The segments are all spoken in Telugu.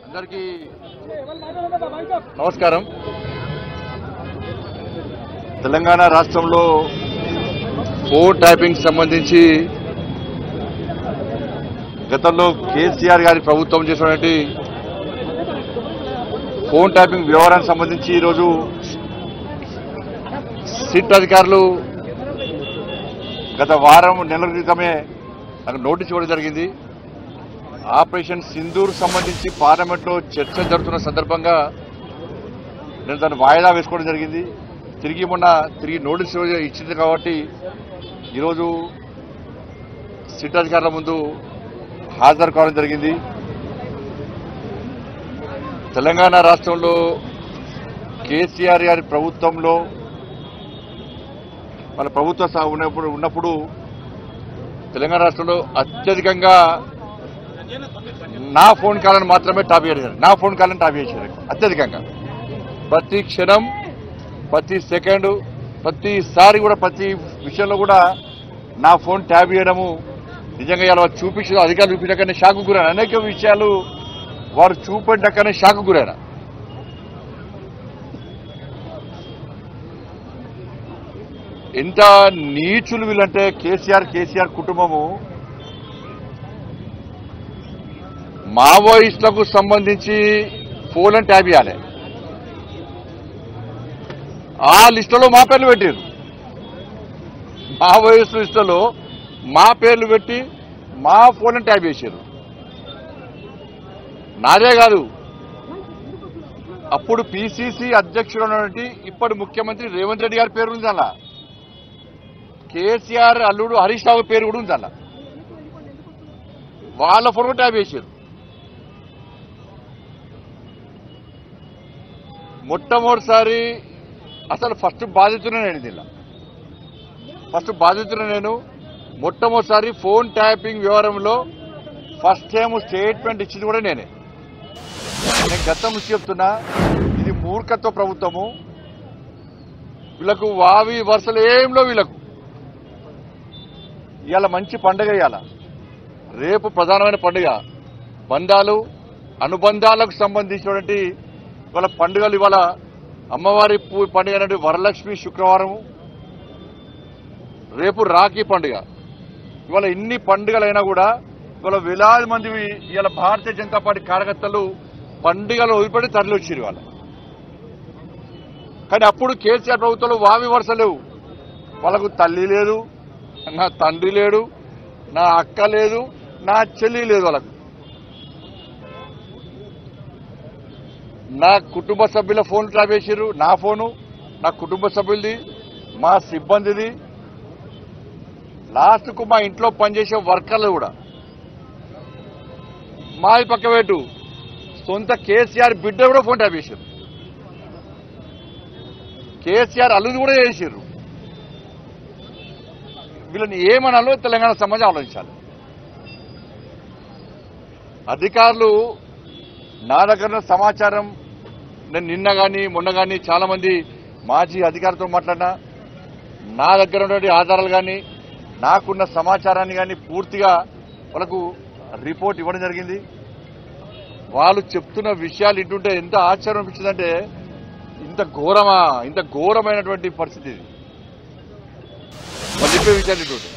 అందరికీ నమస్కారం. తెలంగాణ రాష్ట్రంలో ఫోన్ ట్యాపింగ్ సంబంధించి గతంలో కేసీఆర్ గారి ప్రభుత్వం చేసినటువంటి ఫోన్ ట్యాపింగ్ వ్యవహారానికి సంబంధించి ఈరోజు సిట్ అధికారులు గత వారం నెలల క్రితమే నాకు నోటీస్ ఇవ్వడం జరిగింది. ఆపరేషన్ సింధూర్ సంబంధించి పార్లమెంట్లో చర్చ జరుగుతున్న సందర్భంగా నేను దాన్ని వాయిదా వేసుకోవడం జరిగింది. తిరిగి నోటీస్ ఇచ్చింది కాబట్టి ఈరోజు సిట్ అధికారుల ముందు హాజరు కావడం జరిగింది. తెలంగాణ రాష్ట్రంలో కేసీఆర్ గారి ప్రభుత్వంలో మన ప్రభుత్వం ఉన్నప్పుడు తెలంగాణ రాష్ట్రంలో అత్యధికంగా నా ఫోన్ కాల్ని మాత్రమే టాప్ చేశారు. నా ఫోన్ కాల్ని టాప్ చేశారు అత్యధికంగా. ప్రతి క్షణం, ప్రతి సెకండు, ప్రతిసారి కూడా ప్రతి విషయంలో కూడా నా ఫోన్ ట్యాప్ చేయడము నిజంగా ఇలా చూపించడం అధికారులు చూపించకనే షాకు గురైన అనేక విషయాలు వారు చూపెట్టకనే షాకు గురైన. ఎంత నీచులు వీళ్ళంటే కేసీఆర్ కుటుంబము మావోయిస్టులకు సంబంధించి ఫోన్లను ట్యాప్ చేయాలి. ఆ లిస్టులో మా పేర్లు పెట్టారు. మావోయిస్టు లిస్టులో మా పేర్లు పెట్టి మా ఫోన్లను ట్యాప్ చేశారు. నాదే కాదు, అప్పుడు పిసిసి అధ్యక్షుడు ఉన్నటువంటి ఇప్పటి ముఖ్యమంత్రి రేవంత్ రెడ్డి గారి పేరు ఉంది అలా. కేసీఆర్ అల్లుడు హరీష్ రావు పేరు కూడా ఉంది అలా. వాళ్ళ ఫోన్ ట్యాప్ చేశారు. మొట్టమొదటిసారి అసలు ఫస్ట్ బాధితున్నా నేను దీనిలో. నేను మొట్టమొదటిసారి ఫోన్ ట్యాపింగ్ వ్యవహారంలో ఫస్ట్ టైం స్టేట్మెంట్ ఇచ్చింది కూడా నేనే. నేను గతం నుంచి చెప్తున్నా, ఇది మూర్ఖత్వ ప్రభుత్వము. వీళ్ళకు వావి వరుసలు ఏంలో వీళ్ళకు. ఇవాళ మంచి పండుగ, ఇవాళ రేపు ప్రధానమైన పండుగ. బంధాలు అనుబంధాలకు సంబంధించినటువంటి ఇవాళ పండుగలు. ఇవాళ అమ్మవారి పండుగ అనేది వరలక్ష్మి శుక్రవారము, రేపు రాఖీ పండుగ. ఇవాళ ఇన్ని పండుగలైనా కూడా ఇవాళ వేలాది మంది ఇవాళ భారతీయ జనతా పార్టీ కార్యకర్తలు పండుగలు వదిలిపెట్టి తరలి వచ్చారు ఇవాళ. కానీ అప్పుడు కేసీఆర్ ప్రభుత్వంలో వావి వరుస లేవు. వాళ్ళకు తల్లి లేదు, నా తండ్రి లేడు, నా అక్క లేదు, నా చెల్లి లేదు. వాళ్ళకు నా కుటుంబ సభ్యుల ఫోన్ ట్రాప్ చేసారు. నా ఫోను, నా కుటుంబ సభ్యులది, మా సిబ్బందిది, లాస్ట్కు మా ఇంట్లో పనిచేసే వర్కర్లు కూడా. మాది పక్కవేటు సొంత కేసీఆర్ బిడ్డ కూడా ఫోన్ ట్యాప్ చేశారు. కేసీఆర్ అల్లుది కూడా చేశారు. వీళ్ళని ఏమనాలో తెలంగాణ సమాజం ఆలోచించాలి. అధికారులు నా దగ్గర సమాచారం, నేను నిన్న కానీ మొన్న కానీ చాలా మంది మాజీ అధికారులతో మాట్లాడినా, నా దగ్గర ఉన్నటువంటి ఆధారాలు కానీ నాకున్న సమాచారాన్ని కానీ పూర్తిగా వాళ్ళకు రిపోర్ట్ ఇవ్వడం జరిగింది. వాళ్ళు చెప్తున్న విషయాలు ఇంటుంటే ఎంత ఆశ్చర్యం అనిపించిందంటే, ఇంత ఘోరమైనటువంటి పరిస్థితి ఇది. వాళ్ళు చెప్పే విషయాలు ఇంటుంటే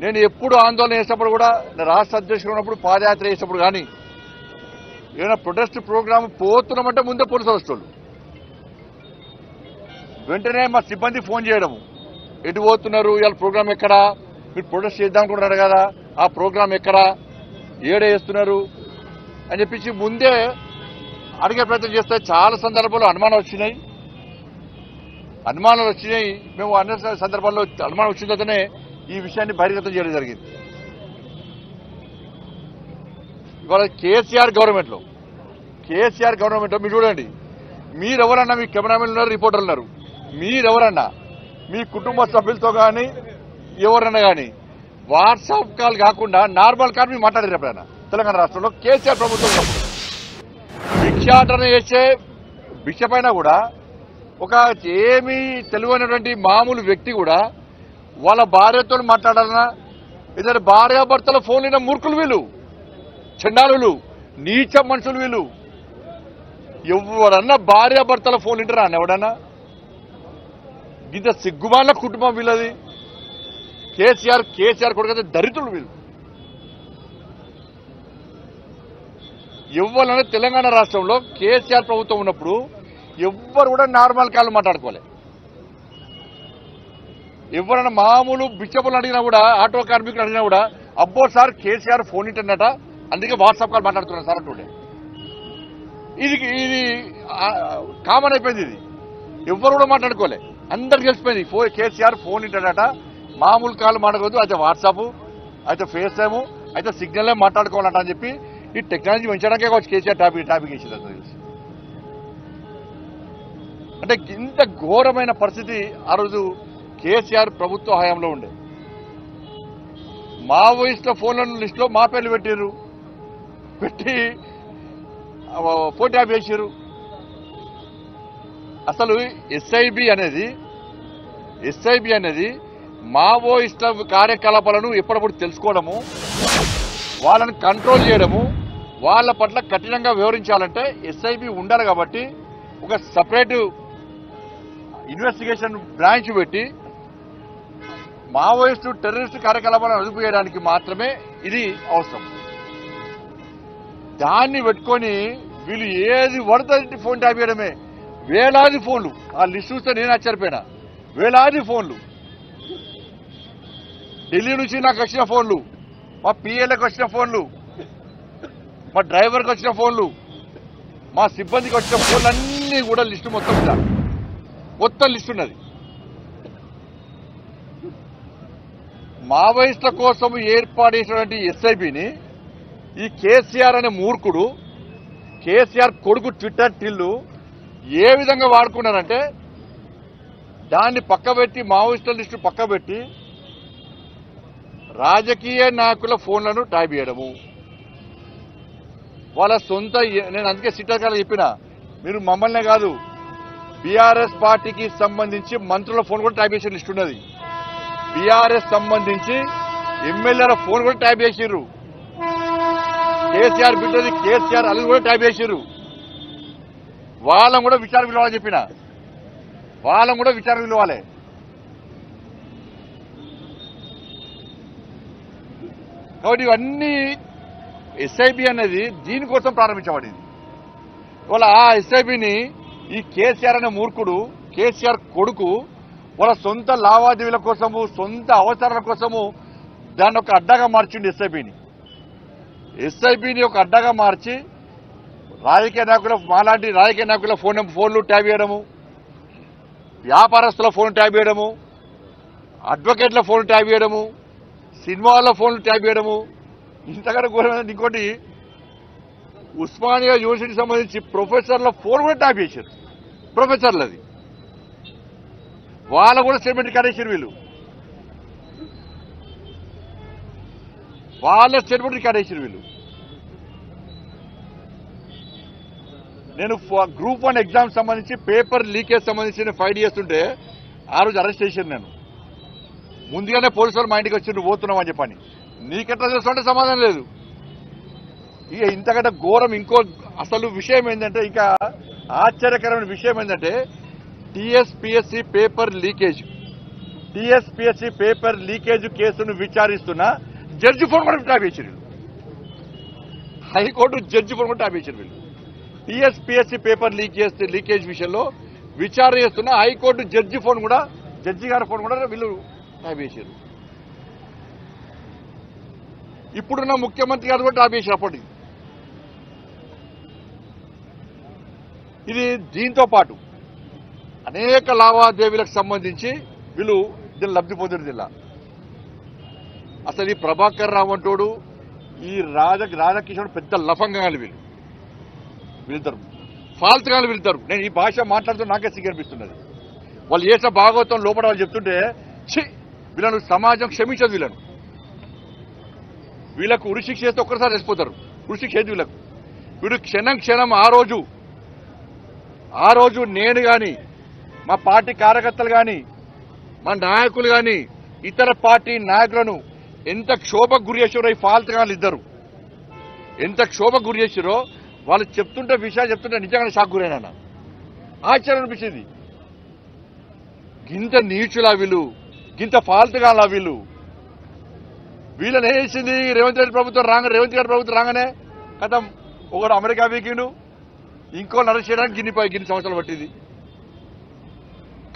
నేను ఎప్పుడు ఆందోళన చేసినప్పుడు కూడా, రాష్ట్ర అధ్యక్షుడు ఉన్నప్పుడు పాదయాత్ర చేసినప్పుడు కానీ ఏదైనా ప్రొటెస్ట్ ప్రోగ్రామ్ పోతున్నామంటే ముందే పోలీసు వస్తువులు వెంటనే మా సిబ్బంది ఫోన్ చేయడము, ఎటు పోతున్నారు, ఇవాళ ప్రోగ్రామ్ ఎక్కడా, మీరు ప్రొటెస్ట్ చేద్దాం అనుకుంటున్నారు కదా, ఆ ప్రోగ్రామ్ ఎక్కడా, ఏడే చేస్తున్నారు అని చెప్పించి ముందే అడిగే ప్రయత్నం చేస్తే చాలా సందర్భాల్లో అనుమానాలు వచ్చినాయి. మేము అన్ని సందర్భాల్లో అనుమానం వచ్చిన తర్వాతనే ఈ విషయాన్ని బహిర్గతం చేయడం జరిగింది. ఇవాళ కేసీఆర్ గవర్నమెంట్లో మీరు చూడండి, మీరెవరన్నా, మీ కెమెరామెన్లు ఉన్నారు, రిపోర్టర్లు ఉన్నారు, మీరెవరన్నా మీ కుటుంబ సభ్యులతో కానీ ఎవరన్నా కానీ వాట్సాప్ కాల్ కాకుండా నార్మల్ కాల్ మీరు మాట్లాడారు ఎప్పుడైనా? తెలంగాణ రాష్ట్రంలో కేసీఆర్ ప్రభుత్వం భిక్షాటన చేసే భిక్ష పైన కూడా ఒక ఏమీ తెలియనటువంటి మామూలు వ్యక్తి కూడా వాళ్ళ భార్యతో మాట్లాడాలన్నా ఇద్దరు భార్యాభర్తల ఫోన్లు మూర్ఖులు వీళ్ళు, చండాలులు, నీచ మనుషులు వీళ్ళు. ఎవడన్నా భార్యాభర్తల ఫోన్ వింటారా అన్న ఎవడన్నా? ఇంత సిగ్గుమాల కుటుంబం వీళ్ళది. కేసీఆర్ కొడుకైతే దరిద్రులు వీళ్ళు. ఎవరన్నా తెలంగాణ రాష్ట్రంలో కేసీఆర్ ప్రభుత్వం ఉన్నప్పుడు ఎవ్వరు కూడా నార్మల్ కాళ్ళు మాట్లాడుకోలే. ఎవరైనా మామూలు బిచ్చపులు అడిగినా కూడా, ఆటో కార్మికులు అడిగినా కూడా అబ్బో సార్ కేసీఆర్ ఫోన్ ఇంటర్నెట అందుకే వాట్సాప్ కాల్ మాట్లాడుతున్నారు సార్ అంటుండే. ఇది కామన్ అయిపోయింది. ఇది ఎవ్వరు కూడా మాట్లాడుకోలే, అందరికి తెలిసిపోయింది. కేసీఆర్ ఫోన్ ఇంటర్నెట, మామూలు కాల్ మాట్లాడకూడదు, అయితే వాట్సాప్, అయితే ఫేస్ టైము, అయితే సిగ్నల్ మాట్లాడుకోవాలంట అని చెప్పి ఈ టెక్నాలజీ పెంచడానికే కావచ్చు కేసీఆర్ టాపిక్ వేసింది. అంత తెలిసి అంటే ఇంత ఘోరమైన పరిస్థితి ఆ రోజు కేసీఆర్ ప్రభుత్వ హయాంలో ఉండే. మావోయిస్టుల ఫోన్ల లిస్టులో మా పేర్లు పెట్టి ఫోన్ ట్యాప్ చేశారు. అసలు ఎస్ఐబి అనేది మావోయిస్టుల కార్యకలాపాలను ఎప్పటికప్పుడు తెలుసుకోవడము, వాళ్ళని కంట్రోల్ చేయడము, వాళ్ళ పట్ల కఠినంగా వ్యవహరించాలంటే ఎస్ఐబి ఉండాలి. కాబట్టి ఒక సపరేట్ ఇన్వెస్టిగేషన్ బ్రాంచ్ పెట్టి మావోయిస్టు టెర్రరిస్టు కార్యకలాపాలను అదుపు చేయడానికి మాత్రమే ఇది అవసరం. దాన్ని పెట్టుకొని వీళ్ళు ఏది పడుతుంది ఫోన్ ట్యాప్ చేయడమే. వేలాది ఫోన్లు, ఆ లిస్ట్ చూస్తే నేను ఆశ్చర్యపోయినా. వేలాది ఫోన్లు, ఢిల్లీ నుంచి నాకు వచ్చిన ఫోన్లు, మా పిఏలకు వచ్చిన ఫోన్లు, మా డ్రైవర్కి వచ్చిన ఫోన్లు, మా సిబ్బందికి వచ్చిన ఫోన్లు అన్నీ కూడా లిస్టు మొత్తం లిస్టు ఉన్నది. మావోయిస్టుల కోసం ఏర్పాటు చేసినటువంటి ఎస్ఐబిని ఈ కేసీఆర్ అనే మూర్ఖుడు, కేసీఆర్ కొడుకు ట్విట్టర్ టిల్లు ఏ విధంగా వాడుకున్నారంటే, దాన్ని పక్కబెట్టి, మావోయిస్టుల లిస్టు పక్కబెట్టి రాజకీయ నాయకుల ఫోన్లను ట్యాప్ చేయడము. వాళ్ళ సొంత, నేను అందుకే సిట్టాకాలు చెప్పిన, మీరు మమ్మల్నే కాదు బీఆర్ఎస్ పార్టీకి సంబంధించి మంత్రుల ఫోన్ కూడా ట్యాప్ చేసే లిస్ట్ ఉన్నది. బీఆర్ఎస్ సంబంధించి ఎమ్మెల్యేల ఫోన్ కూడా ట్యాప్ చేసిర్రు. కేసీఆర్ బిడ్డది కేసీఆర్ అది కూడా ట్యాప్ చేసిర్రు. వాళ్ళని కూడా విచారణ పిలవాలని చెప్పిన, వాళ్ళని కూడా విచారణ పిలవాలి. కాబట్టి ఇవన్నీ ఎస్ఐబి అనేది దీనికోసం ప్రారంభించబడింది. ఇవాళ ఆ ఎస్ఐబిని ఈ కేసీఆర్ అనే మూర్ఖుడు, కేసీఆర్ కొడుకు వాళ్ళ సొంత లావాదేవీల కోసము, సొంత అవసరాల కోసము దాన్ని ఒక అడ్డాగా మార్చింది. ఎస్ఐబిని ఒక అడ్డాగా మార్చి మాలాంటి రాజకీయ నాయకుల ఫోన్లు ట్యాప్ చేయడము, వ్యాపారస్తుల ఫోన్ ట్యాప్ చేయడము, అడ్వకేట్ల ఫోన్ ట్యాప్ చేయడము, సినిమాల ఫోన్లు ట్యాప్ చేయడము. ఇంతకన్నా ఘోరమైన ఇంకోటి, ఉస్మానియా యూనివర్సిటీకి సంబంధించి ప్రొఫెసర్ల ఫోన్ కూడా ట్యాప్ చేశారు. ప్రొఫెసర్లది వాళ్ళ కూడా స్టేట్మెంట్ రికార్డ్ చేశారు. వాళ్ళ స్టేట్మెంట్ రికార్డ్ చేశారు వీళ్ళు. నేను గ్రూప్ 1 ఎగ్జామ్ సంబంధించి పేపర్ లీకేజ్ సంబంధించి ఫైట్ చేస్తుంటే ఆ రోజు అరెస్ట్ చేశాను. నేను ముందుగానే పోలీసు వాళ్ళు మా ఇంటికి వచ్చి నువ్వు పోతున్నావు అని చెప్పని. నీకెట్లా చేస్తుంటే సమాధానం లేదు. ఇక ఇంతకంటే ఘోరం ఇంకో అసలు విషయం ఏంటంటే, ఇంకా ఆశ్చర్యకరమైన విషయం ఏంటంటే, టీఎస్పీఎస్సీ పేపర్ లీకేజ్ కేసును విచారిస్తున్న జడ్జి ఫోన్ కూడా ట్యాప్ చేశారు. హైకోర్టు జడ్జి ఫోన్ కూడా ట్యాప్ చేశారు వీళ్ళు. టీఎస్పీఎస్సీ పేపర్ లీకేజ్ విషయంలో విచారణ చేస్తున్న హైకోర్టు జడ్జి గారి ఫోన్ కూడా వీళ్ళు ట్యాప్ చేశారు. ఇప్పుడున్న ముఖ్యమంత్రి గారు కూడా ట్యాప్ చేశారు అప్పటికి. ఇది దీంతో పాటు అనేక లావాదేవీలకు సంబంధించి వీళ్ళు దీన్ని లబ్ధి పొందిన జిల్లా. అసలు ఈ ప్రభాకర్ రావు అంటోడు, ఈ రాధాకిషోడు పెద్ద లఫంగాలు వీళ్ళిద్దరు ఫాల్తుగాలు వీళ్ళిద్దరు. నేను ఈ భాష మాట్లాడుతూ నాకే సిగ్గనిపిస్తున్నది. వాళ్ళు చేసిన భాగవతం లోపల వాళ్ళు చెప్తుంటే వీళ్ళను సమాజం క్షమించదు. వీళ్ళకు ఉరిశిక్ష చేస్తే ఒక్కసారి చచ్చిపోతారు. ఉరిశిక్ష ఏది వీళ్ళకు. వీడు క్షణం ఆ రోజు నేను కానీ మా పార్టీ కార్యకర్తలు కానీ మా నాయకులు కానీ ఇతర పార్టీ నాయకులను ఎంత క్షోభకు గురి చేసారో ఈ ఫాల్త్ గాళ్ళు ఇద్దరు ఎంత క్షోభకు గురి చేసారో వాళ్ళు చెప్తుంటే విషయాలు చెప్తుంటే నిజంగానే షాక్ గురైనా ఆశ్చర్యం అనిపించింది. గింత నీచులా వీళ్ళు, గింత ఫాల్త్ గాళ్ళ వీళ్ళని వేసింది రేవంత్ రెడ్డి ప్రభుత్వం రేవంత్ గారి ప్రభుత్వం రాగానే కథం ఒకడు అమెరికా వీకిండు, ఇంకో అరెస్ట్ చేయడానికి గిన్ని సంవత్సరాలు పట్టింది.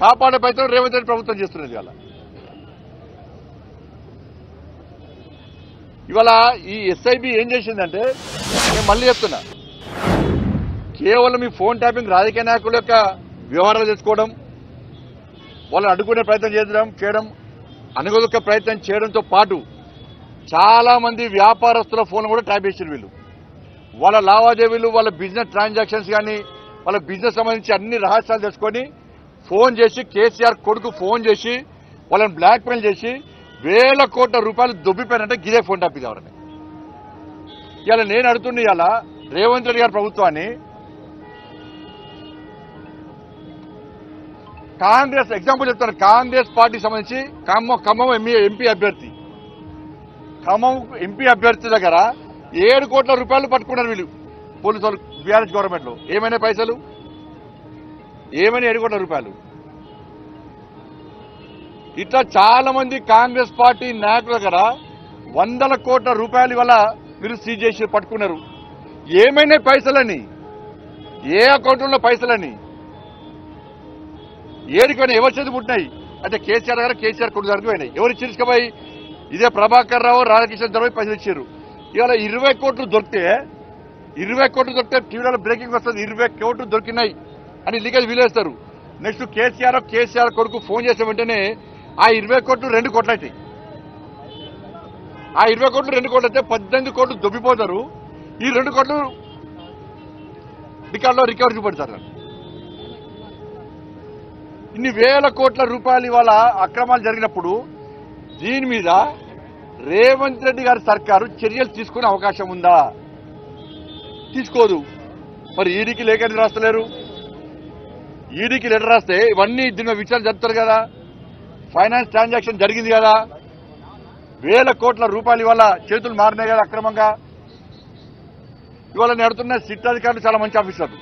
కాపాడే ప్రయత్నం రేవంత్ రెడ్డి ప్రభుత్వం చేస్తున్నది. ఇవాళ ఈ ఎస్ఐబి ఏం చేసిందంటే, నేను మళ్ళీ చెప్తున్నా, కేవలం ఈ ఫోన్ ట్యాపింగ్ రాజకీయ నాయకుల యొక్క వ్యవహారాలు తెచ్చుకోవడం, వాళ్ళని అడ్డుకునే ప్రయత్నం చేయడం అనుగొక్క ప్రయత్నం చేయడంతో పాటు చాలా మంది వ్యాపారస్తుల ఫోన్ కూడా ట్యాప్ చేసారు వీళ్ళు. వాళ్ళ లావాదేవీలు, వాళ్ళ బిజినెస్ ట్రాన్సాక్షన్స్ కానీ వాళ్ళ బిజినెస్ సంబంధించి అన్ని రహస్యాలు తెలుసుకొని ఫోన్ చేసి కేసీఆర్ కొడుకు ఫోన్ చేసి వాళ్ళని బ్లాక్మెయిల్ చేసి వేల కోట్ల రూపాయలు దొబ్బిపోయారంటే గిదే ఫోన్ ట్యాప్ కావాలని. ఇలా నేను అడుగుతున్నా, ఇవాళ రేవంత్ రెడ్డి గారి ప్రభుత్వాన్ని కాంగ్రెస్ ఎగ్జాంపుల్ చెప్తాను. కాంగ్రెస్ పార్టీకి సంబంధించి ఖమ్మం ఎంపీ అభ్యర్థి దగ్గర 7 కోట్ల రూపాయలు పట్టుకున్నారు వీళ్ళు పోలీసు వాళ్ళు బీఆర్ఎస్ గవర్నమెంట్ లో. ఏమైనా పైసలు, ఏమైనా 7 కోట్ల రూపాయలు. ఇట్లా చాలా మంది కాంగ్రెస్ పార్టీ నాయకుల దగ్గర 100ల కోట్ల రూపాయలు వల్ల మీరు సీజ్ చేసి పట్టుకున్నారు. ఏమైనా పైసలని, ఏ అకౌంట్లో పైసలని, ఏడికైనా ఎవరి చేతి పుట్టినాయి అంటే కేసీఆర్ గారు, కేసీఆర్ కొడుకు దగ్గరకు పోయినాయి. ఎవరు చిరుచుకపోయి ఇదే ప్రభాకర్ రావు, రాధాకృష్ణ దగ్గర పైసలు ఇచ్చారు. ఇవాళ 20 కోట్లు దొరికితే టీవీలో బ్రేకింగ్ వస్తుంది, 20 కోట్లు దొరికినాయి అని లీకేజ్ వీలేస్తారు. నెక్స్ట్ కేసీఆర్ కొడుకు ఫోన్ చేసే వెంటనే ఆ 20 కోట్లు 2 కోట్లు అవుతాయి. ఆ 20 కోట్లు 2 కోట్లు అయితే 18 కోట్లు దొబ్బిపోతారు. ఈ 2 కోట్లు రికార్డులో రికవరీ చూపెడతారు. ఇన్ని వేల కోట్ల రూపాయలు ఇవాళ అక్రమాలు జరిగినప్పుడు దీని మీద రేవంత్ రెడ్డి గారి సర్కారు చర్యలు తీసుకునే అవకాశం ఉందా? తీసుకోదు. మరి ఈడీకి లేఖ రాస్తలేరు. ఈడీకి లెటర్ రాస్తే ఇవన్నీ దీని విచారణ జరుపుతారు కదా. ఫైనాన్స్ ట్రాన్సాక్షన్ జరిగింది కదా, వేల కోట్ల రూపాయలు ఇవాళ చేతులు మారినాయి కదా అక్రమంగా. ఇవాళ నేను అడుగుతున్న సిట్ అధికారులు చాలా మంచి ఆఫీసర్లు.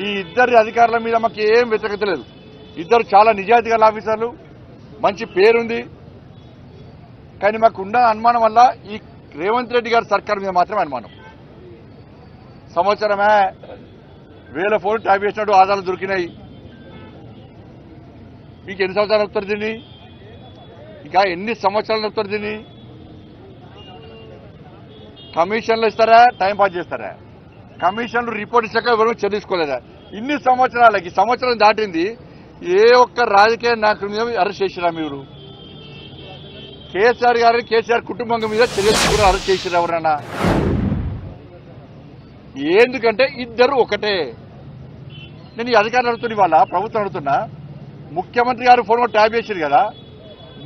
ఈ ఇద్దరి అధికారుల మీద మాకు ఏం వ్యతిరేకత లేదు. ఇద్దరు చాలా నిజాయితీ గల ఆఫీసర్లు, మంచి పేరుంది. కానీ మాకు ఉన్న అనుమానం వల్ల ఈ రేవంత్ రెడ్డి గారి సర్కార్ మీద మాత్రమే అనుమానం. సంవత్సరమే 1000 ఫోన్లు ట్యాప్ చేసినట్టు ఆధారాలు దొరికినాయి. మీకు ఎన్ని సంవత్సరాలు నడుపుతారు దీన్ని? ఇంకా ఎన్ని సంవత్సరాలు నడుపుతారు దీన్ని? కమిషన్లు ఇస్తారా, టైం పాస్ చేస్తారా? కమిషన్లు రిపోర్ట్ ఇచ్చాక ఎవరు చెల్లించుకోలేదా? ఇన్ని సంవత్సరాలకి సంవత్సరం దాటింది, ఏ ఒక్క రాజకీయ నాయకుడి మీద అరెస్ట్ చేసిరా మీరు? కేసీఆర్ గారిని, కేసీఆర్ కుటుంబం మీద చర్యలు అరెస్ట్ చేసిరా ఎవరన్నా? ఎందుకంటే ఇద్దరు ఒకటే. నేను ఈ అధికారులు అడుగుతున్నా, వాళ్ళ ప్రభుత్వం అడుగుతున్నా, ముఖ్యమంత్రి గారు ఫోన్ ట్యాప్ చేశారు కదా,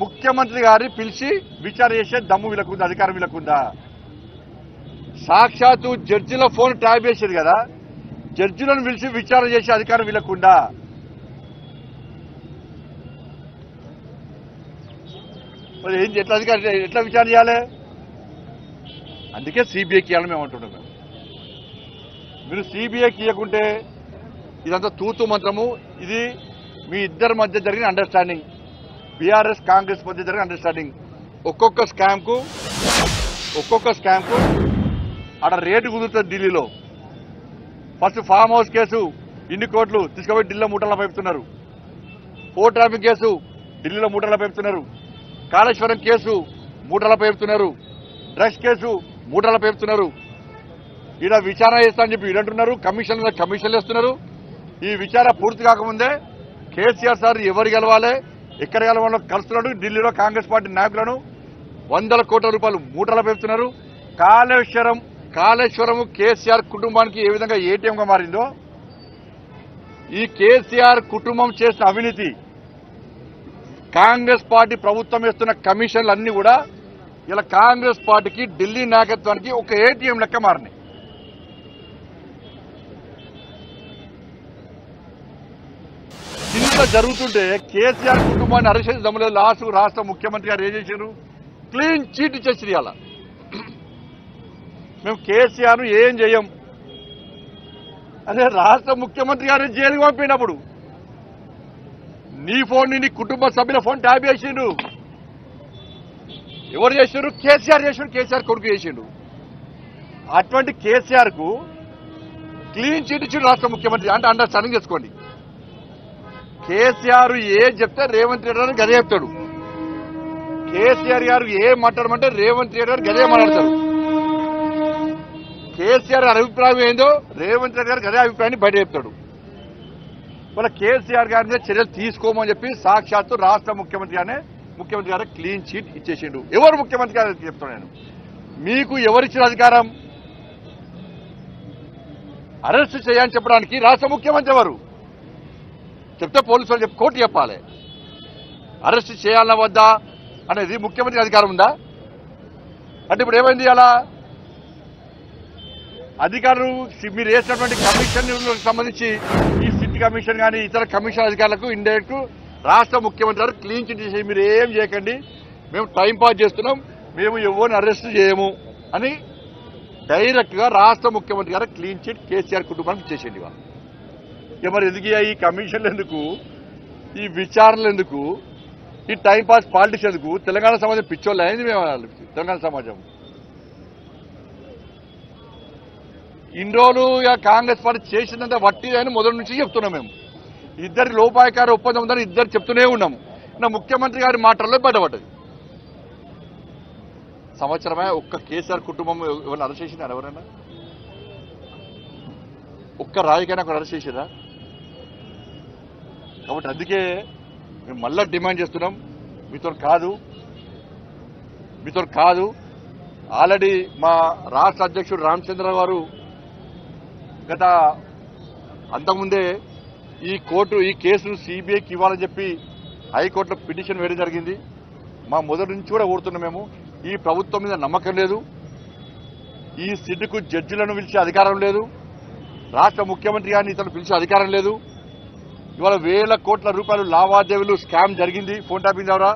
ముఖ్యమంత్రి గారిని పిలిచి విచారణ చేసే దమ్ము వీళ్ళకుందా, అధికారం వీళ్ళకుందా? సాక్షాత్తు జడ్జిల ఫోన్ ట్యాప్ చేశారు కదా, జడ్జిలను పిలిచి విచారణ చేసే అధికారం వీళ్ళకుందా? మరి ఎట్లా విచారణ చేయాలి? అందుకే సిబిఐకి ఇవ్వాలని మేము అంటున్నాం. మీరు సిబిఐకి ఇవ్వకుంటే ఇదంతా తూతు మంత్రము. ఇది మీ ఇద్దరి మధ్య జరిగిన అండర్స్టాండింగ్, బీఆర్ఎస్ కాంగ్రెస్ మధ్య జరిగిన అండర్స్టాండింగ్. ఒక్కొక్క స్కామ్కు అక్కడ రేటు కుదురుతుంది ఢిల్లీలో. ఫస్ట్ ఫామ్ హౌస్ కేసు ఇన్ని కోట్లు తీసుకుపోయి ఢిల్లీలో మూటల్లో పైపుతున్నారు. పోర్ట్ ట్రాఫిక్ కేసు ఢిల్లీలో మూటల్లో పైపుతున్నారు. కాళేశ్వరం కేసు మూటల పేరుతున్నారు. డ్రగ్స్ కేసు మూటల పేరుతున్నారు. ఈడ విచారణ చేస్తానని చెప్పి వీడంటున్నారు. కమిషన్లు వేస్తున్నారు. ఈ విచారణ పూర్తి కాకముందే కేసీఆర్ సార్ ఎవరు గెలవాలి, ఎక్కడ గెలవాలో కలుస్తున్నాడు. ఢిల్లీలో కాంగ్రెస్ పార్టీ నాయకులను 100ల కోట్ల రూపాయలు మూటల పేరుతున్నారు. కాళేశ్వరం కేసీఆర్ కుటుంబానికి ఏ విధంగా ఏటీఎంగా మారిందో, ఈ కేసీఆర్ కుటుంబం చేసిన అవినీతి, కాంగ్రెస్ పార్టీ ప్రభుత్వం వేస్తున్న కమిషన్లు అన్ని కూడా ఇలా కాంగ్రెస్ పార్టీకి, ఢిల్లీ నాయకత్వానికి ఒక ఏటీఎం లెక్క మారినాయి. చిన్న ఇంత జరుగుతుంటే కేసీఆర్ కుటుంబాన్ని అరెస్ట్ చేసి దమ్ములేదు. లాస్ట్ రాష్ట్ర ముఖ్యమంత్రి గారు ఏం చేశారు? క్లీన్ చీట్ ఇచ్చేసి ఇవాళ మేము కేసీఆర్ ఏం చేయం. అదే రాష్ట్ర ముఖ్యమంత్రి గారు జైలుకి పంపినప్పుడు నీ ఫోన్ నీ కుటుంబ సభ్యుల ఫోన్ ట్యాప్ చేసిండు. ఎవరు చేసిండు? కేసీఆర్ చేసిండు. కేసీఆర్ కొడుకు చేసిండు. అటువంటి కేసీఆర్ కు క్లీన్ చీట్ ఇచ్చిండు రాష్ట్ర ముఖ్యమంత్రి. అంటే అండర్స్టాండింగ్ చేసుకోండి. కేసీఆర్ ఏం చెప్తే రేవంత్ రెడ్డి గారు గదే చెప్తాడు. కేసీఆర్ గారు ఏం మాట్లాడమంటే రేవంత్ రెడ్డి గారు గదే మాట్లాడతారు. కేసీఆర్ గారి అభిప్రాయం ఏందో రేవంత్ రెడ్డి గారు గదే అభిప్రాయాన్ని బయట చెప్తాడు. వాళ్ళ కేసీఆర్ గారి మీద చర్యలు తీసుకోమని చెప్పి సాక్షాత్తు రాష్ట్ర ముఖ్యమంత్రి గారు క్లీన్ చీట్ ఇచ్చేసిండు. ఎవరు ముఖ్యమంత్రి గారు చెప్తాను నేను. మీకు ఎవరిచ్చిన అధికారం అరెస్ట్ చేయని చెప్పడానికి? రాష్ట్ర ముఖ్యమంత్రి ఎవరు చెప్తే పోలీసు వాళ్ళు కోర్టు చెప్పాలి. అరెస్ట్ చేయాలన్నా వద్దా అనేది ముఖ్యమంత్రి అధికారం ఉందా? అంటే ఇప్పుడు ఏమైంది? అలా అధికారులు మీరు వేసినటువంటి కమిషన్ సంబంధించి ఈ సిట్ కమిషన్ కానీ ఇతర కమిషన్ అధికారులకు ఇండైరెక్ట్ రాష్ట్ర ముఖ్యమంత్రి గారు క్లీన్ చిట్ చేసి మీరు ఏం చేయకండి, మేము టైం పాస్ చేస్తున్నాం, మేము ఎవరిని అరెస్ట్ చేయము అని డైరెక్ట్ గా రాష్ట్ర ముఖ్యమంత్రి గారు క్లీన్ చిట్ కేసీఆర్ కుటుంబానికి ఇచ్చేసేయండి. ఇక మరి ఎందుకు ఈ కమిషన్లు ఎందుకు, ఈ విచారణలు ఎందుకు, ఈ టైం పాస్ పాలిటిక్స్ ఎందుకు? తెలంగాణ సమాజం పిచ్చోళ్ళు అయింది. మేము తెలంగాణ సమాజం ఇన్ని రోజులు కాంగ్రెస్ పార్టీ చేసిందంటే వట్టి అని మొదటి నుంచి చెప్తున్నాం. మేము ఇద్దరి లోపాయకార ఒప్పందం ఉందని ఇద్దరు చెప్తూనే ఉన్నాము. నా ముఖ్యమంత్రి గారి మాటల్లో బయటపడ్డది. సంవత్సరమే ఒక్క కేసీఆర్ కుటుంబం ఎవరైనా అరెస్ట్ చేసినారు? ఎవరైనా ఒక్క రాజకీయాన్ని అక్కడ అరెస్ట్ చేసిరా? కాబట్టి అందుకే మేము మళ్ళా డిమాండ్ చేస్తున్నాం, మీతో కాదు. ఆల్రెడీ మా రాష్ట్ర అధ్యక్షుడు రామచంద్ర గారు గత అంతకుముందే ఈ కేసును సిబిఐకి ఇవ్వాలని చెప్పి హైకోర్టులో పిటిషన్ వేయడం జరిగింది. మా మొదటి నుంచి కూడా కోరుతున్నాం. మేము ఈ ప్రభుత్వం మీద నమ్మకం లేదు, ఈ సిట్కు జడ్జిలను పిలిచే అధికారం లేదు, రాష్ట్ర ముఖ్యమంత్రి గారిని ఇతను పిలిచే అధికారం లేదు. ఇవాళ వేల కోట్ల రూపాయలు లావాదేవీలు స్కామ్ జరిగింది ఫోన్ ట్యాపింగ్ ద్వారా,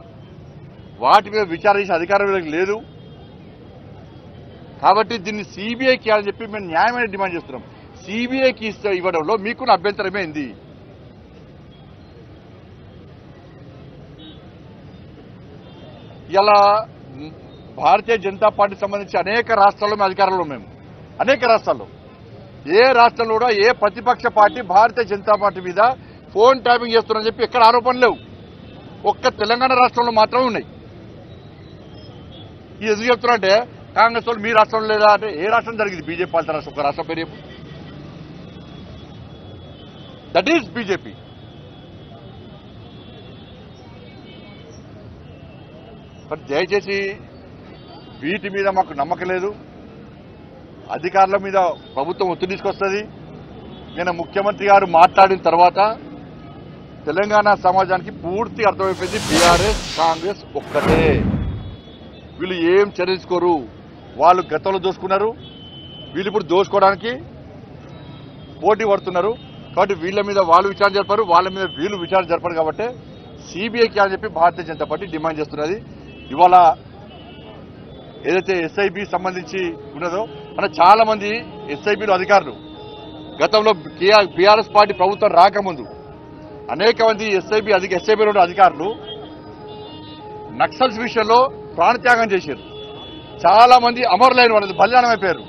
వాటి మీద విచారణ చేసే అధికారం లేదు. కాబట్టి దీన్ని సిబిఐకి ఇవ్వాలని చెప్పి మేము న్యాయమైన డిమాండ్ చేస్తున్నాం. సిబిఐకి ఇవ్వడంలో మీకున్న అభ్యంతరమేంది? ఇలా భారతీయ జనతా పార్టీ సంబంధించి అనేక రాష్ట్రాల్లో మేము అధికారంలో మేము అనేక రాష్ట్రాల్లో ఏ రాష్ట్రంలో కూడా ఏ ప్రతిపక్ష పార్టీ భారతీయ జనతా పార్టీ మీద ఫోన్ ట్యాపింగ్ చేస్తున్నారని చెప్పి ఎక్కడ ఆరోపణలు లేవు. ఒక్క తెలంగాణ రాష్ట్రంలో మాత్రమే ఉన్నాయి. ఇది ఎందుకు చెప్తున్నారంటే కాంగ్రెస్ వాళ్ళు మీ రాష్ట్రంలో లేదా అంటే ఏ రాష్ట్రం జరిగింది? బీజేపీ పాలిత రాష్ట్రం. ఒక రాష్ట్రం పేరు చెప్పు. That is BJP. దయచేసి వీటి మీద మాకు నమ్మకం లేదు. అధికారుల మీద ప్రభుత్వం ఒత్తిడి తీసుకొస్తుంది. నేను ముఖ్యమంత్రి గారు మాట్లాడిన తర్వాత తెలంగాణ సమాజానికి పూర్తి అర్థమైపోయింది, బీఆర్ఎస్ కాంగ్రెస్ ఒక్కటే. వీళ్ళు ఏం చర్చించుకోరు. వాళ్ళు గతంలో దోసుకున్నారు, వీళ్ళు ఇప్పుడు దోసుకోవడానికి పోటీ పడుతున్నారు. కాబట్టి వీళ్ళ మీద వాళ్ళు విచారణ జరపరు, వాళ్ళ మీద వీళ్ళు విచారణ జరపరు. కాబట్టి సిబిఐకి అని చెప్పి భారతీయ జనతా పార్టీ డిమాండ్ చేస్తున్నది. ఇవాళ ఏదైతే ఎస్ఐబి సంబంధించి ఉన్నదో అంటే చాలా మంది ఎస్ఐబిలో అధికారులు గతంలో బీఆర్ఎస్ పార్టీ ప్రభుత్వం రాకముందు అనేక మంది ఎస్ఐబిలో అధికారులు నక్సల్స్ విషయంలో ప్రాణత్యాగం చేశారు. చాలా మంది అమరులైన వాళ్ళది బలిదానం అయిపోయారు.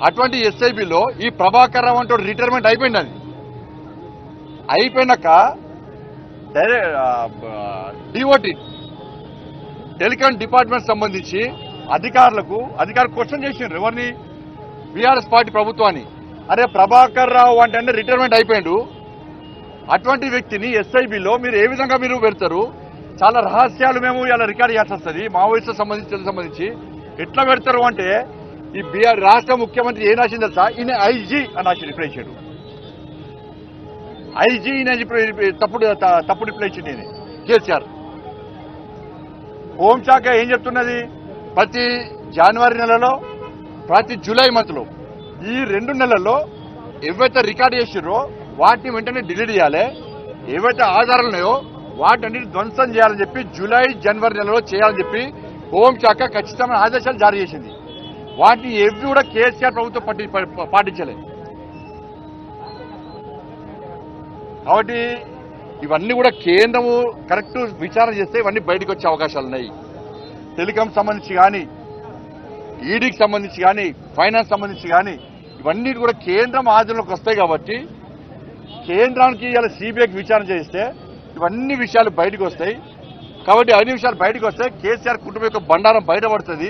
అటువంటి ఎస్ఐబిలో ఈ ప్రభాకర్ రావు అంటే రిటైర్మెంట్ అయిపోయింది. అది అయిపోయినాక డిఓటి టెలికాం డిపార్ట్మెంట్ సంబంధించి అధికారులు క్వశ్చన్ చేసిండ్రు. ఎవరిని? బీఆర్ఎస్ పార్టీ ప్రభుత్వాన్ని. అరే ప్రభాకర్ రావు అంటే రిటైర్మెంట్ అయిపోయాడు, అటువంటి వ్యక్తిని ఎస్ఐబిలో మీరు ఏ విధంగా మీరు పెడతారు? చాలా రహస్యాలు మేము ఇలా రికార్డ్ చేయాల్సి వస్తుంది. మావోయిస్టులకు సంబంధించి ఎట్లా పెడతారు అంటే ఈ రాష్ట్ర ముఖ్యమంత్రి ఏం రాసింది తెలుసా? ఈయన ఐజీ అని రాసి రిప్లై ఇచ్చాడు. ఐజీ తప్పుడు రిప్లై ఇచ్చింది ఈయన కేసీఆర్. హోంశాఖ ఏం చెప్తున్నది? ప్రతి జనవరి నెలలో ప్రతి జూలై మంత్లో ఈ 2 నెలల్లో ఏవైతే రికార్డ్ చేసిర్రో వాటిని వెంటనే డిలీట్ చేయాలి. ఏవైతే ఆధారాలు ఉన్నాయో వాటన్నిటి ధ్వంసం చేయాలని చెప్పి జూలై జనవరి నెలలో చేయాలని చెప్పి హోంశాఖ ఖచ్చితమైన ఆదేశాలు జారీ చేసింది. వాటిని ఏవి కూడా కేసీఆర్ ప్రభుత్వం పాటించలేదు. కాబట్టి ఇవన్నీ కూడా కేంద్రము కరెక్ట్ విచారణ చేస్తే ఇవన్నీ బయటకు వచ్చే అవకాశాలు ఉన్నాయి. టెలికాం సంబంధించి కానీ, ఈడీకి సంబంధించి కానీ, ఫైనాన్స్ సంబంధించి కానీ ఇవన్నీ కూడా కేంద్రం ఆధీనంలోకి వస్తాయి. కాబట్టి కేంద్రానికి ఇలా సిబిఐకి విచారణ చేస్తే ఇవన్నీ విషయాలు బయటకు వస్తాయి. కాబట్టి అన్ని విషయాలు బయటకు వస్తే కేసీఆర్ కుటుంబం యొక్క బండారం బయటపడుతుంది.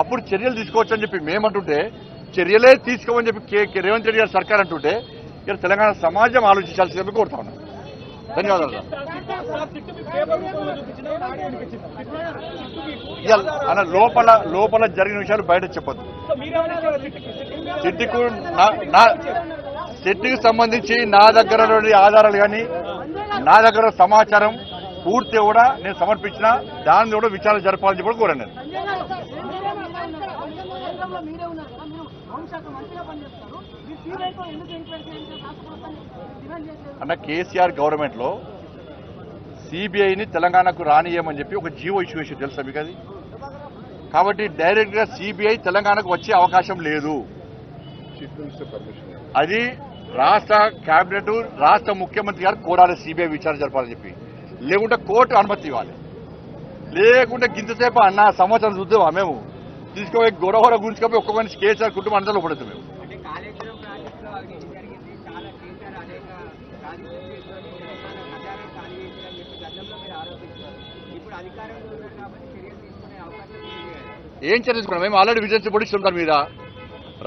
అప్పుడు చర్యలు తీసుకోవచ్చు అని చెప్పి మేమంటుంటే, చర్యలే తీసుకోమని చెప్పి రేవంత్ రెడ్డి గారి సర్కార్ అంటుంటే ఇక్కడ తెలంగాణ సమాజం ఆలోచించాల్సిందని కోరుతా ఉన్నాం. ధన్యవాదాలు అన్న. లోపల జరిగిన విషయాలు బయట చెప్పొద్దు. సిట్టికి సంబంధించి నా దగ్గర ఆధారాలు కానీ నా దగ్గర సమాచారం పూర్తి కూడా నేను సమర్పించిన దాన్ని కూడా విచారణ జరపాలని చెప్పి కోరాను నేను. అన్న కేసీఆర్ గవర్నమెంట్ లో సిబిఐని తెలంగాణకు రానియమని చెప్పి ఒక జీవో ఇష్యూ చేసి తెలుసా మీకు అది? కాబట్టి డైరెక్ట్ గా సిబిఐ తెలంగాణకు వచ్చే అవకాశం లేదు. అది రాష్ట్ర కేబినెట్ రాష్ట్ర ముఖ్యమంత్రి గారు కోరాలి సిబిఐ విచారణ జరపాలని చెప్పి. లేకుంటే కోర్టు అనుమతి ఇవ్వాలి. లేకుంటే గింతసేపు అన్న సంవత్సరం చూద్దామా మేము తీసుకుపోయి గొడవల గురించుకపోయి ఒక్క మనిషి కేసీఆర్ కుటుంబం అందరిలో పడుతుంది. మేము ఏం చర్య తీసుకున్నాం? మేము ఆల్రెడీ విజిలెన్స్ పొడిస్తాం దాని మీద.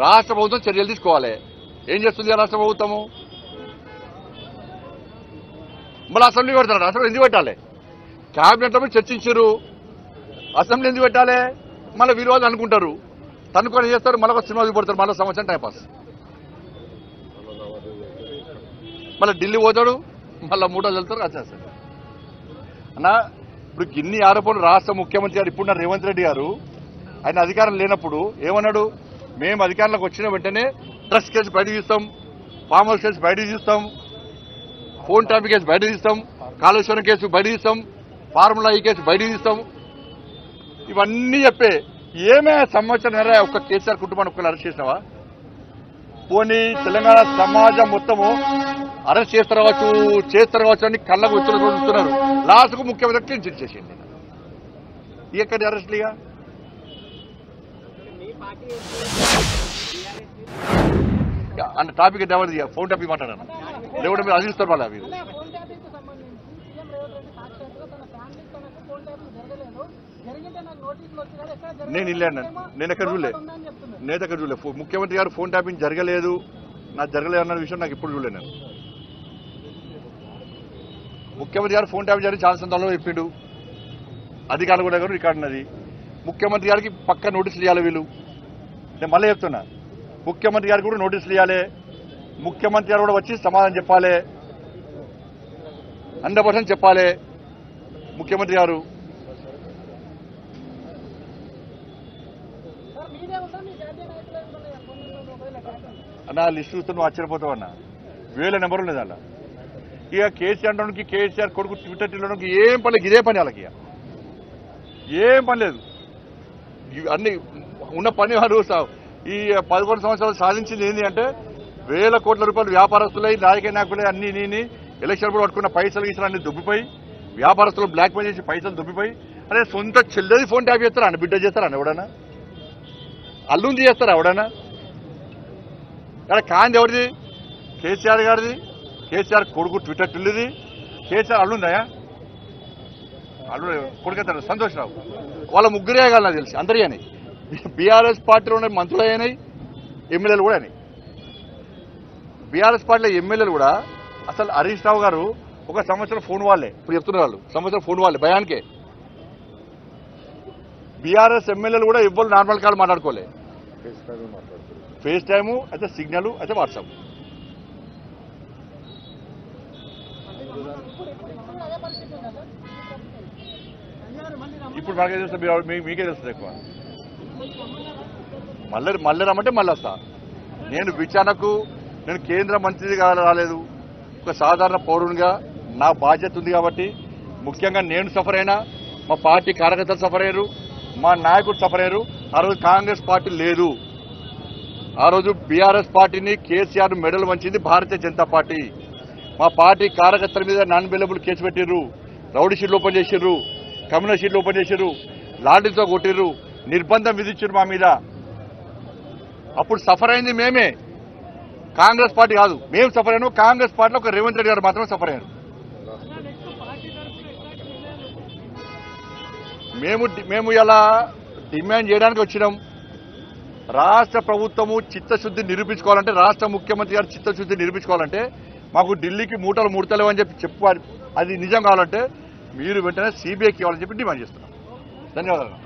రాష్ట్ర ప్రభుత్వం చర్యలు తీసుకోవాలి. ఏం చేస్తుంది రాష్ట్ర ప్రభుత్వము? మళ్ళీ అసెంబ్లీ పెడతారు. అసెంబ్లీ ఎందుకు పెట్టాలి? క్యాబినెట్ లో చర్చించారు, అసెంబ్లీ ఎందుకు పెట్టాలి? మళ్ళీ విరోధం అనుకుంటారు, తనుకొని చేస్తారు, మళ్ళీ ఒక సినిమా చూపడతారు, మళ్ళీ సంవత్సరం టైంపాస్. మళ్ళీ ఢిల్లీ పోతాడు, మళ్ళీ 3 రోజులు వెళ్తారు, వచ్చేస్తారు. అన్న ఇప్పుడు గిన్ని ఆరోపణలు రాష్ట్ర ముఖ్యమంత్రి గారు ఇప్పుడున్న రేవంత్ రెడ్డి గారు ఆయన అధికారం లేనప్పుడు ఏమన్నాడు? మేము అధికారంలోకి వచ్చిన వెంటనే డ్రగ్స్ కేసు బయట తీస్తాం, ఫామ్ హౌస్ కేసు బయట తీస్తాం, ఫోన్ ట్యాపింగ్ కేసు బయట తీస్తాం, కాళేశ్వరం కేసు బయట తీస్తాం, ఫార్ములా ఈ కేసు బయట తీస్తాం. ఇవన్నీ చెప్పే ఏమే సంవత్సరం ఒక్క కేసీఆర్ కుటుంబాన్ని ఒక్కరు అరెస్ట్ చేసినావా? పోనీ తెలంగాణ సమాజం మొత్తము అరెస్ట్ చేస్తారు కావచ్చు అని కళ్ళకు చూస్తున్నారు. లాస్ట్కు ముఖ్యమంత్రి క్లీన్ చిట్ చేసింది. ఎక్కడి అరెస్ట్ లీగా అంటే టాపిక్ ఎవరిది? ఫోన్ టాపిక్ మాట్లాడాను. లేకుంటే మీరు అదిస్తారు వాళ్ళ మీరు. నేను ఇల్లేను, నేను ఎక్కడ చూడలే. ముఖ్యమంత్రి గారు ఫోన్ ట్యాపింగ్ జరగలేదు, నాకు జరగలేదు అన్న విషయం నాకు ఇప్పుడు చూడలేదు. నేను ముఖ్యమంత్రి గారు ఫోన్ ట్యాపింగ్ జరిగి చాలా సందర్భంలో చెప్పిండు. అధికారులు కూడా రికార్డు ఉన్నది. ముఖ్యమంత్రి గారికి పక్క నోటీసులు ఇవ్వాలి వీళ్ళు. నేను మళ్ళీ చెప్తున్నా, ముఖ్యమంత్రి గారికి కూడా నోటీసులు ఇవ్వాలి. ముఖ్యమంత్రి గారు కూడా వచ్చి సమాధానం చెప్పాలి, 100% చెప్పాలి ముఖ్యమంత్రి గారు. అన్న లిస్టు చూస్తే నువ్వు ఆశ్చర్యపోతావు అన్న. 1000 నెంబర్లు లేదు అలా. ఇక కేసీఆర్ అంటానికి కేసీఆర్ కొడుకు ట్విట్టర్ తినడానికి ఏం పని లేదు. ఇదే పని వాళ్ళకి ఏం పని లేదు. అన్ని ఉన్న పని వారు ఈ 11 సంవత్సరాలు సాధించింది ఏంటి అంటే 1000 కోట్ల రూపాయలు వ్యాపారస్తులై నాయకులై అన్ని ఎలక్షన్ కూడా పట్టుకున్న పైసలు గీసలు అన్ని దుబ్బిపోయి వ్యాపారస్తులు బ్లాక్ మెయిల్ చేసి పైసలు దుబ్బిపోయి అదే సొంత చెల్లెది ఫోన్ ట్యాప్ చేస్తారా అన్న? బిడ్డ చేస్తారా అన్న? ఎవడన్నా అల్లుంది చేస్తారా ఎవడన్నా? ఇక్కడ కాంది ఎవరిది? కేసీఆర్ గారిది. కేసీఆర్ కొడుకు ట్విట్టర్ టిల్లుది. కేసీఆర్ అల్లుందాయా? అల్లు కొడుకెత్తాడు సంతోషరావు. వాళ్ళ ముగ్గురే కాదు నాకు తెలిసి, అందరి అని. బీఆర్ఎస్ పార్టీలో ఉన్న మంత్రులు అయినాయి, ఎమ్మెల్యేలు కూడా అయినాయి. బీఆర్ఎస్ పార్టీలో ఎమ్మెల్యేలు కూడా అసలు హరీష్ రావు గారు ఒక సంవత్సరం ఫోన్ వాళ్ళే, ఇప్పుడు చెప్తున్నారు వాళ్ళు సంవత్సరం ఫోన్ వాళ్ళే భయానికే. బీఆర్ఎస్ ఎమ్మెల్యేలు కూడా ఎవ్వరు నార్మల్ కాల్ మాట్లాడుకోలే. ఫేస్ టైము అయితే సిగ్నల్ అయితే వాట్సాప్. ఇప్పుడు నాకే తెలుస్తుంది, మీకే తెలుస్తుంది ఎక్కువ. మళ్ళీ రమ్మంటే మళ్ళీ వస్తా. నేను విచారణకు నేను కేంద్ర మంత్రిగా రాలేదు, ఒక సాధారణ పౌరునిగా నా బాధ్యత ఉంది కాబట్టి ముఖ్యంగా నేను సఫర్ అయినా, మా పార్టీ కార్యకర్తలు సఫర్ అయ్యారు, మా నాయకుడు సఫర్ అయ్యారు. ఆ రోజు కాంగ్రెస్ పార్టీ లేదు. ఆ రోజు బీఆర్ఎస్ పార్టీని కేసీఆర్ మెడల్ వంచింది భారతీయ జనతా పార్టీ. మా పార్టీ కార్యకర్తల మీద నాన్ అవైలబుల్ కేసు పెట్టిర్రు, రౌడీ షీట్లు ఓపెన్ చేసిర్రు, కమ్యూనల్ షీట్లు ఓపెన్ చేసిర్రు, లాఠీలతో కొట్టిర్రు, నిర్బంధం విధించారు మా మీద. అప్పుడు సఫర్ అయింది మేమే, కాంగ్రెస్ పార్టీ కాదు. మేము సఫర్ అయ్యాను. కాంగ్రెస్ పార్టీలో ఒక రేవంత్ రెడ్డి గారు మాత్రమే సఫర్ అయ్యారు. మేము ఇలా డిమాండ్ చేయడానికి వచ్చినాం. రాష్ట్ర ప్రభుత్వము చిత్తశుద్ధి నిరూపించుకోవాలంటే, రాష్ట్ర ముఖ్యమంత్రి గారు చిత్తశుద్ధి నిరూపించుకోవాలంటే మాకు ఢిల్లీకి మూటలు ముడతలేవు అని చెప్పాలి. అది నిజం కావాలంటే మీరు వెంటనే సిబిఐకి ఇవ్వాలని చెప్పి డిమాండ్ చేస్తున్నాం. ధన్యవాదాలు.